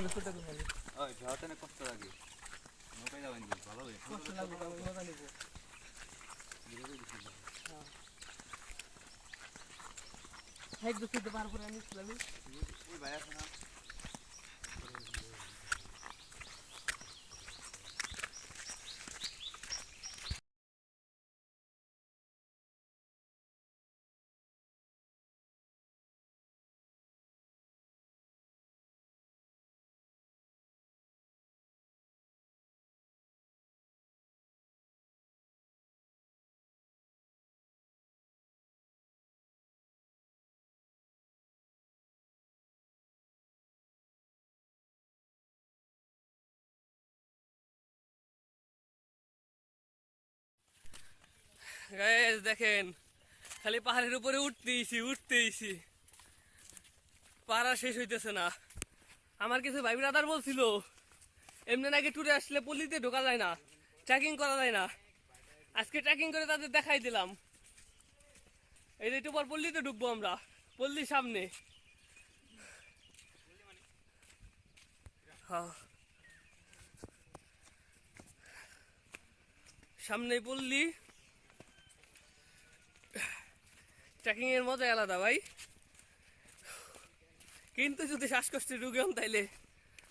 কষ্ট লাগে নৌকায় যাবেন ভালো হবে কষ্ট লাগবে মজা নিব এক দুটো বার করে আনিছিলাম ওই ভাই আছে না গাইস দেখেন খালি পাহাড়ের উপরে উঠতেইছি পাড়া শেষ হইতেছে না। আমার কিছু ভাই ব্রাদার বলছিল এমনি নাকি ট্যুরে আসলে পল্লীতে ঢোকা যায় না, ট্রেকিং করা যায় না। আজকে ট্রেকিং করে তাদের দেখাই দিলাম। এই যে একটু পর পল্লীতে ঢুকবো আমরা, পল্লীর সামনে। হ্যাঁ সামনে পল্লী, ট্রেকিং এর মজা আলাদা ভাই। কিন্তু যদি শ্বাসকষ্টের রুগী হন তাইলে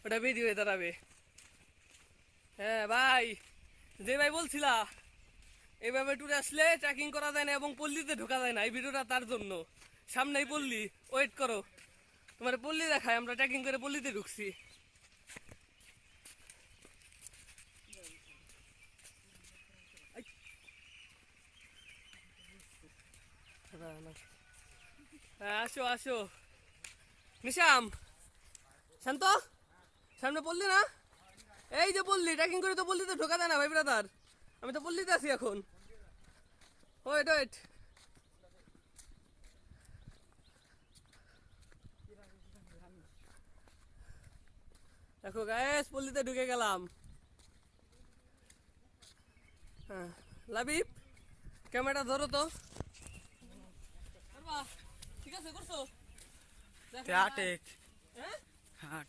ওটা বেদি হয়ে দাঁড়াবে। হ্যাঁ ভাই, যে ভাই বলছিলা এইভাবে ট্যুরে আসলে ট্রেকিং করা যায় না এবং পল্লীতে ঢোকা যায় না, এই ভিডিওটা তার জন্য। সামনেই পল্লী, ওয়েট করো, তোমার পল্লী দেখায়। আমরা ট্রেকিং করে পল্লীতে ঢুকছি। হ্যাঁ আসো আসো নিশাম, শান্ত, সামনে পল্লী না? এই যে পল্লী, ট্রেকিং করে তো পল্লীতে ঢোকা যায় না ভাই ব্রাদার। আমি তো পল্লীতে আছি এখন। ওয়েট ওয়েট, দেখো গাইস পল্লীতে ঢুকে গেলাম। হ্যাঁ লাবিব, ক্যামেরা ধরো তো। ঠিক আছে করছো? টেক হ্যাঁ হ্যাঁ